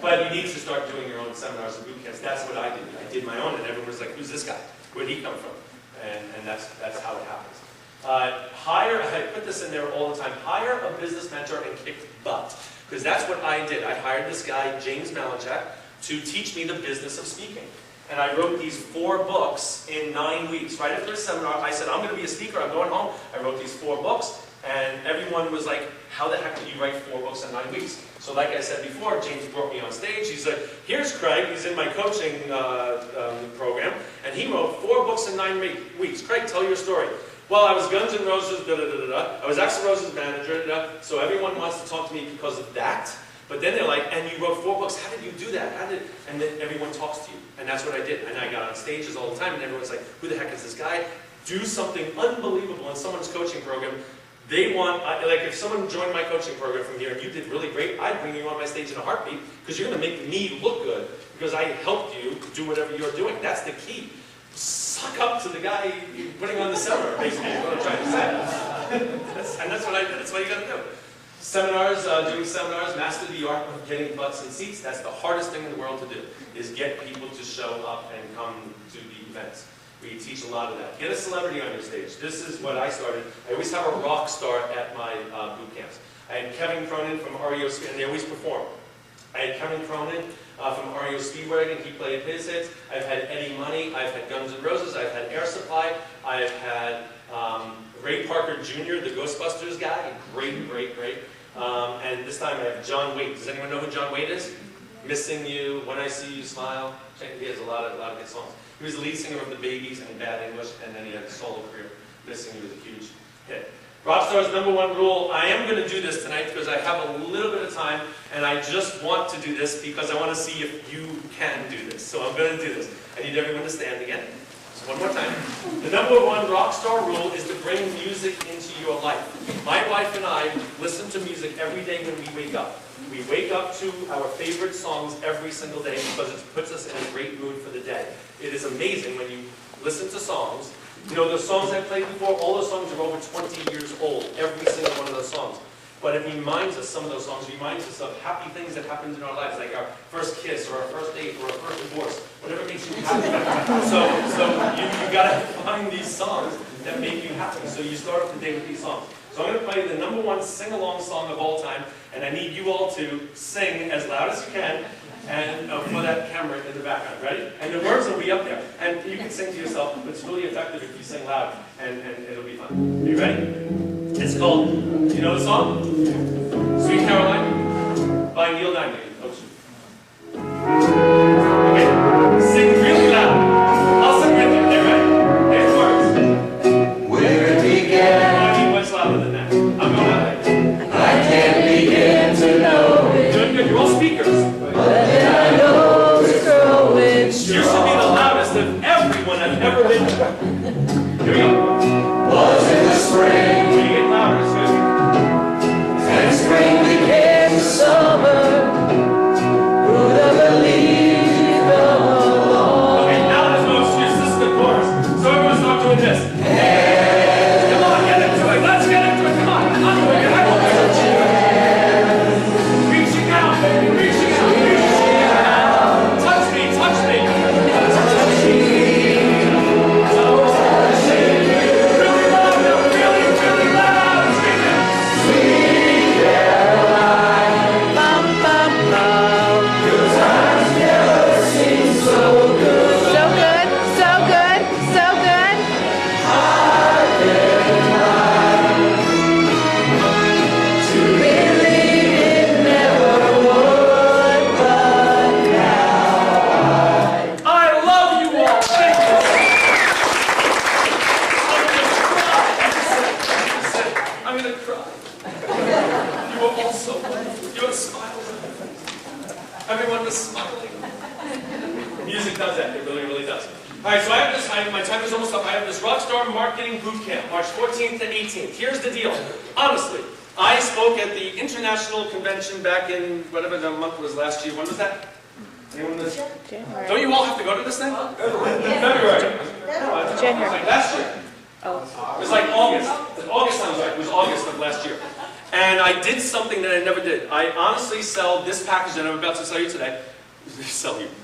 But you need to start doing your own seminars and boot camps. That's what I did. I did my own, and everyone was like, who's this guy? Where'd he come from? And that's how it happens. I put this in there all the time, hire a business mentor and kick butt. Because that's what I did. I hired this guy, James Malinchak, to teach me the business of speaking. And I wrote these 4 books in 9 weeks. Right after a seminar, I said, I'm going to be a speaker, I'm going home. I wrote these 4 books, and everyone was like, how the heck did you write 4 books in 9 weeks? So like I said before, James brought me on stage. He's like, here's Craig, he's in my coaching program, and he wrote 4 books in 9 weeks. Craig, tell your story. Well, I was Guns N' Roses, da-da-da-da-da. I was Axl Rose's manager, da-da. So everyone wants to talk to me because of that. But then they're like, and you wrote 4 books, how did you do that? And then everyone talks to you. And that's what I did. And I got on stages all the time, and everyone's like, who the heck is this guy? Do something unbelievable in someone's coaching program. They want, like if someone joined my coaching program from here and you did really great, I'd bring you on my stage in a heartbeat because you're going to make me look good because I helped you do whatever you're doing. That's the key. Suck up to the guy putting on the seminar, basically, is what I'm trying to say. And that's what I did. That's what you got to do. Seminars, doing seminars, master the art of getting butts in seats. That's the hardest thing in the world to do, is get people to show up and come to the events. We teach a lot of that. Get a celebrity on your stage. This is what I started. I always have a rock star at my boot camps. I had Kevin Cronin from REO, and they always perform. I had Kevin Cronin from REO Speedwagon, he played his hits. I've had Eddie Money, I've had Guns N' Roses, I've had Air Supply, I've had Ray Parker Jr., the Ghostbusters guy, great. And this time I have John Waite. Does anyone know who John Waite is? Missing You, When I See You Smile. He has a lot of good songs. He was the lead singer of the Babies and Bad English, and then he had a solo career. Missing You was a huge hit. Rockstar's #1 rule, I am going to do this tonight because I have a little bit of time, and I just want to do this because I want to see if you can do this. So I'm going to do this. I need everyone to stand again. So one more time. The #1 Rockstar rule is to bring music into your life. My wife and I listen to music every day when we wake up. We wake up to our favorite songs every single day because it puts us in a great mood for the day. It is amazing when you listen to songs. You know, the songs I played before, all those songs are over 20 years old, every single one of those songs. But it reminds us, some of those songs reminds us of happy things that happened in our lives, like our first kiss, or our first date, or our first divorce, whatever makes you happy. So you gotta find these songs that make you happy. So you start off the day with these songs. So I'm going to play the #1 sing-along song of all time, and I need you all to sing as loud as you can, and for that camera in the background. Ready? And the words will be up there. And you can sing to yourself, but it's really effective if you sing loud, and it'll be fun. Are you ready? It's called, you know the song? Sweet Caroline by Neil Diamond. Okay, sing really loud. I'll sing with you. There, ready? Here's the words. Where it began. I need much louder than that. I'm going out there. I can't begin to know it. Doing good. You're all speakers. But then I know it's growing strong. You should be the loudest of everyone I've ever been to. Here we go. Was in the spring. When you get louder, it's good. And spring became summer. Who'd have believed along? Okay, now there's no excuse. This is the chorus. So everyone start doing this. Come on, get into it. Let's get into it. Come on. Reaching out, baby. Reaching out. Reaching out. Touch me. Touch me. Touch me. Really loud. Really loud. Scream it. Sweet Caroline. Bum, bum, bum. Your times never seem so good. So good, so good, so good. I've been trying to believe it never would, but now I love you all. Thank you. I'm gonna cry. You were all so wonderful. You had smiles. Everyone was smiling. Music does that. It really, really does. All right, so I have this. My time is almost up. I have this Rockstar Marketing Bootcamp, March 14th to 18th. Here's the deal. Honestly, I spoke at the International Convention back in whatever the month was last year. When was that? Anyone know? January. Don't you all have to go to this thing? February. January. Like last year. Oh. It was like August. August sounds right. It was August of last year. And I did something that I never did. I honestly sell this package that I'm about to sell you today.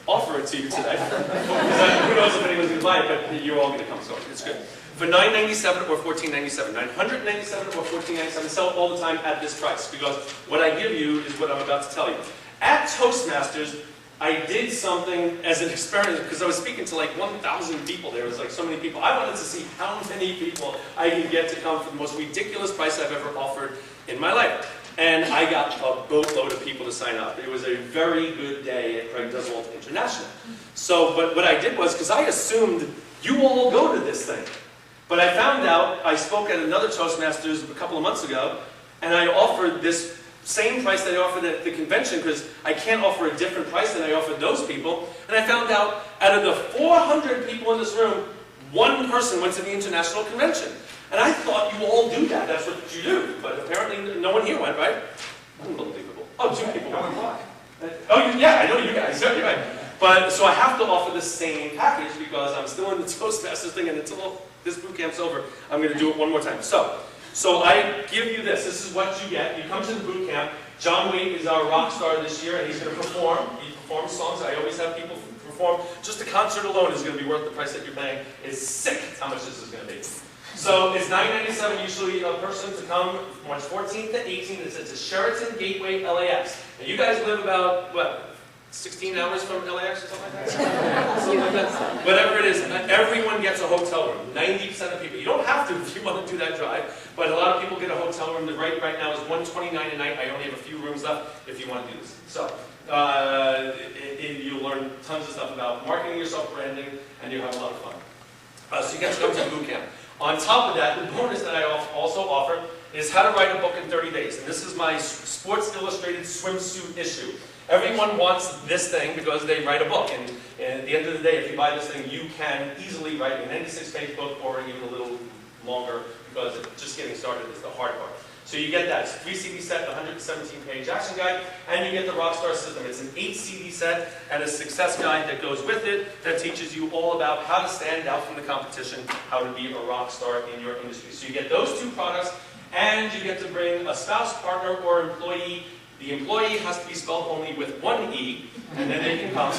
Offer it to you today. Who knows if anyone's going to buy it, but you're all going to come, so it's good. For $9.97 or $14.97. $997 or $14.97, sell all the time at this price, because what I give you is what I'm about to tell you. At Toastmasters, I did something as an experiment, because I was speaking to like 1,000 people. There was like so many people. I wanted to see how many people I can get to come for the most ridiculous price I've ever offered in my life. And I got a boatload of people to sign up. It was a very good day at Craig Duswalt International. So, but what I did was, because I assumed you all go to this thing. But I found out, I spoke at another Toastmasters a couple of months ago, and I offered this same price that I offered at the convention, because I can't offer a different price than I offered those people. And I found out, out of the 400 people in this room, one person went to the international convention. And I thought you all do that, that's what you do. But apparently no one here went, right? Unbelievable. Oh, 2 people went. Oh, yeah, I know you guys, you're right. But, so I have to offer the same package because I'm still in the Toastmasters thing, and until this boot camp's over, I'm going to do it one more time. So I give you this. This is what you get. You come to the boot camp. John Waite is our rock star this year, and he's going to perform. He performs songs. I always have people perform. Just the concert alone is going to be worth the price that you're paying. It's sick how much this is going to be. So it's $9.97 usually a person to come March 14th to 18th. It's at Sheraton Gateway LAX. Now you guys live about, what, 16 hours from LAX or something like that? Something like that? Whatever it is, everyone gets a hotel room. 90% of people. You don't have to if you want to do that drive, but a lot of people get a hotel room. The rate right now is $129 a night. I only have a few rooms left if you want to do this. So you'll learn tons of stuff about marketing yourself, branding, and you'll have a lot of fun. So you get to come to the boot camp. On top of that, the bonus that I also offer is how to write a book in 30 days. And this is my Sports Illustrated swimsuit issue. Everyone wants this thing because they write a book. And at the end of the day, if you buy this thing, you can easily write an 96-page book or even a little longer, because just getting started is the hard part. So you get that. It's a 3 CD set, a 117-page action guide, and you get the Rockstar system. It's an 8 CD set and a success guide that goes with it that teaches you all about how to stand out from the competition, how to be a rock star in your industry. So you get those 2 products, and you get to bring a spouse, partner, or employee. The employee has to be spelled only with 1 E, and then they can come.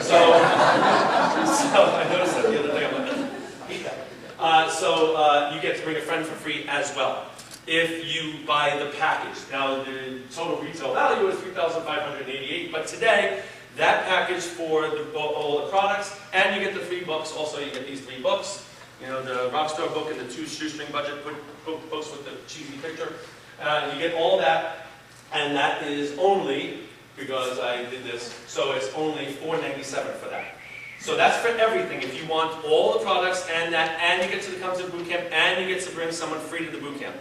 So I noticed that the other day. I'm like, hate that. You get to bring a friend for free as well if you buy the package. Now, the total retail value is $3,588, but today, that package for all the products, and you get the 3 books. Also, you get these 3 books. You know, the Rockstar book and the 2 shoestring budget books with the cheesy picture. You get all that, and that is only, because I did this, so it's only $4.97 for that. So that's for everything. If you want all the products and that, and you get to come to the boot camp, and you get to bring someone free to the boot camp.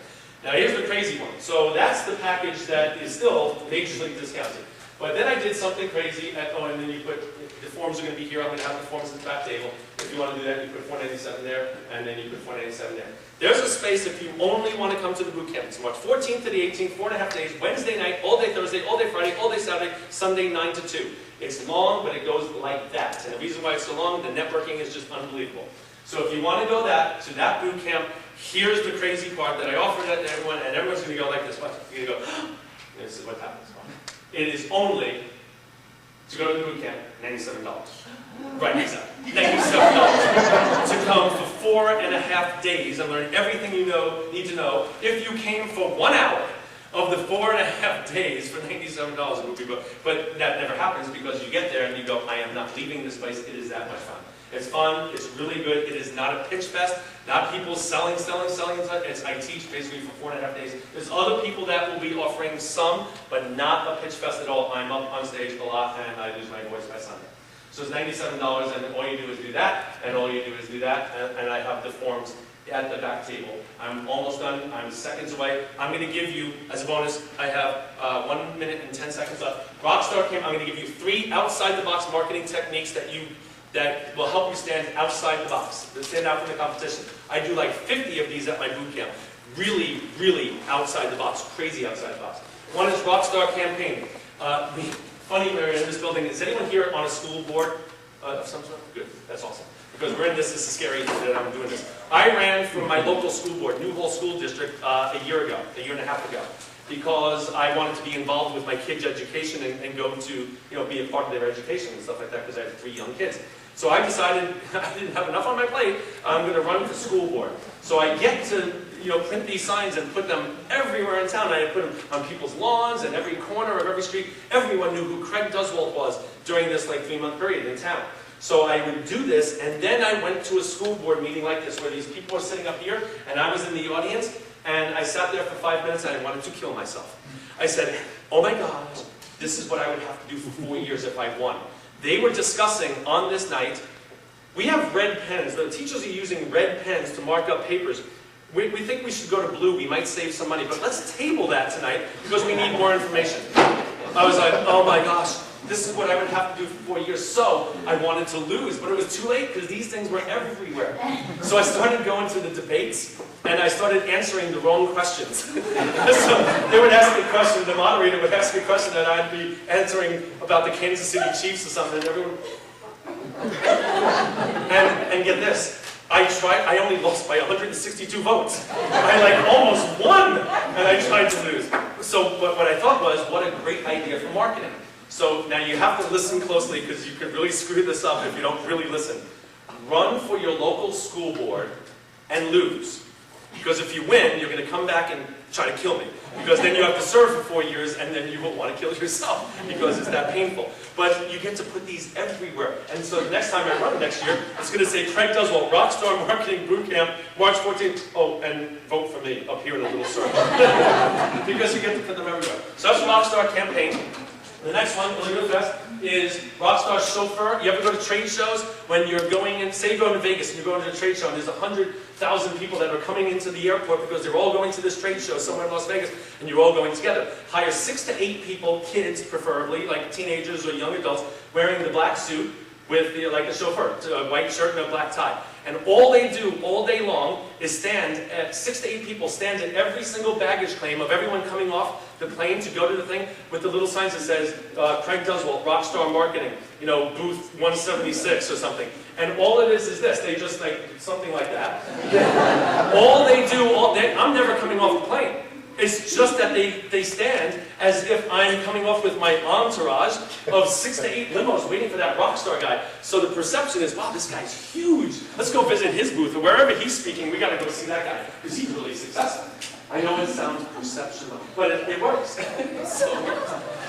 Now here's the crazy one. So that's the package that is still majorly discounted. But then I did something crazy. And then you put, the forms are going to be here. I'm going to have the forms at the back table. If you want to do that, you put $4.97 there, and then you put $4.97 there. There's a space if you only want to come to the boot camp. It's March 14th to the 18th, 4.5 days, Wednesday night, all day Thursday, all day Friday, all day Saturday, Sunday 9 to 2. It's long, but it goes like that. And the reason why it's so long, the networking is just unbelievable. So if you want to go to that boot camp, here's the crazy part that I offered that to everyone, and everyone's going to go like this. You're going to go, this is what happens. It is only, to go to the boot camp, $97. Right, exactly. $97 to come for 4.5 days and learn everything you need to know. If you came for 1 hour of the 4.5 days for $97, it would be, but that never happens because you get there and you go, I am not leaving this place. It is that much fun. It's fun. It's really good. It is not a pitch fest. Not people selling. I teach basically for 4.5 days. There's other people that will be offering some, but not a pitch fest at all. I'm up on stage a lot and I lose my voice by Sunday. So it's $97, and all you do is do that, and all you do is do that, and I have the forms at the back table. I'm almost done. I'm seconds away. I'm going to give you, as a bonus, I have 1 minute and 10 seconds left. Rockstar Camp, I'm going to give you 3 outside-the-box marketing techniques that will help you stand outside the box, that stand out from the competition. I do like 50 of these at my boot camp. Really, really outside the box, crazy outside the box. One is Rockstar Campaign. Funny, we're in this building. Is anyone here on a school board of some sort? Good, that's awesome. Because we're in this is scary that I'm doing this. I ran for my local school board, New Hall School District, a year and a half ago. because I wanted to be involved with my kids' education and go to, be a part of their education and stuff like that, because I have 3 young kids. So I decided I didn't have enough on my plate. I'm going to run for school board. So I get to, print these signs and put them everywhere in town. I put them on people's lawns and every corner of every street. Everyone knew who Craig Duswalt was during this 3-month period in town. So I would do this, and then I went to a school board meeting like this, where these people were sitting up here, and I was in the audience, and I sat there for 5 minutes, and I wanted to kill myself. I said, oh my God, this is what I would have to do for 4 years if I won. They were discussing on this night, we have red pens. The teachers are using red pens to mark up papers. We think we should go to blue. We might save some money, but let's table that tonight because we need more information. I was like, oh my gosh, this is what I would have to do for 4 years. So I wanted to lose, but it was too late because these things were everywhere. So I started going to the debates, and I started answering the wrong questions. So they would ask me a question, the moderator would ask me a question, and I'd be answering about the Kansas City Chiefs or something, and everyone... and get this, I only lost by 162 votes. I almost won, and I tried to lose. So what I thought was, what a great idea for marketing. So now you have to listen closely, because you could really screw this up if you don't really listen. Run for your local school board and lose. Because if you win, you're going to come back and try to kill me. Because then you have to serve for 4 years, and then you will want to kill yourself, because it's that painful. But you get to put these everywhere. And so the next time I run next year, it's going to say, Craig Duswalt, Rockstar Marketing Bootcamp, March 14th. Oh, and vote for me up here in a little circle. Because you get to put them everywhere. So that's the Rockstar campaign. The next one, really fast, is Rockstar Chauffeur. You ever go to trade shows? When you're going in, say you go to Vegas and you're going to a trade show, and there's 100,000 people that are coming into the airport because they're all going to this trade show somewhere in Las Vegas, and you're all going together. Hire 6 to 8 people, kids preferably, like teenagers or young adults, wearing the black suit with a chauffeur, a white shirt and a black tie. And all they do all day long is stand at 6 to 8 people stand at every single baggage claim of everyone coming off the plane to go to the thing with the little signs that says Craig Duswalt, Rockstar Marketing, booth 176 or something. And all it is this, they just something like that. All they do all day, I'm never coming off the plane. It's just that they stand as if I'm coming off with my entourage of 6 to 8 limos waiting for that Rockstar guy. So the perception is, wow, this guy's huge. Let's go visit his booth, or wherever he's speaking, we got to go see that guy, because he's really successful. I know it sounds perceptional, but it works. So,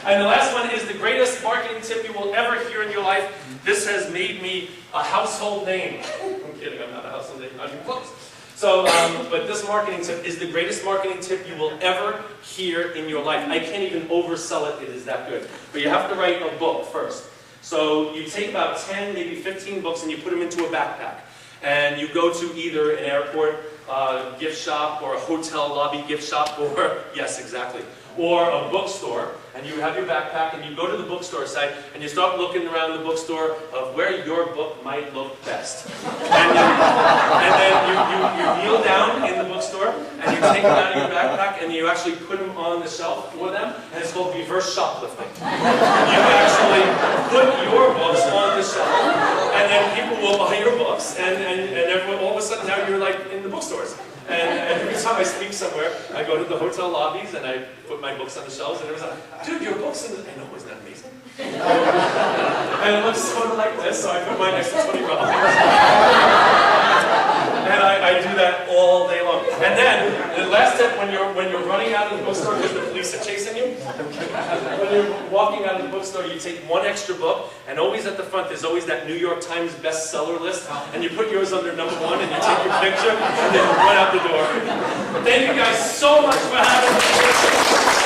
and the last one is the greatest marketing tip you will ever hear in your life. This has made me a household name. I'm kidding, I'm not a household name, I'm close. So, but this marketing tip is the greatest marketing tip you will ever hear in your life. I can't even oversell it, it is that good. But you have to write a book first. So you take about 10, maybe 15 books, and you put them into a backpack. And you go to either an airport gift shop, or a hotel lobby gift shop, or, yes, exactly, or a bookstore, and you have your backpack, and you go to the bookstore site, and you start looking around the bookstore of where your book might look best. And then you kneel down in the bookstore, and you take them out of your backpack, and you actually put them on the shelf for them, and it's called reverse shoplifting. You actually put your books on the shelf, and then people will buy your books, and everyone, all of a sudden now you're in the bookstores. And every time I speak somewhere, I go to the hotel lobbies and I put my books on the shelves, and everyone's like, dude, your book's in the... I know, isn't that amazing? And it looks sort of like this, so I put mine next to Tony Robbins. And I do that all day long. And then, the last step, when you're running out of the bookstore because the police are chasing you, when you're walking out of the bookstore, you take one extra book, and always at the front, there's always that New York Times bestseller list, and you put yours under number 1, and you take your picture, and then you run out the door. Thank you guys so much for having me.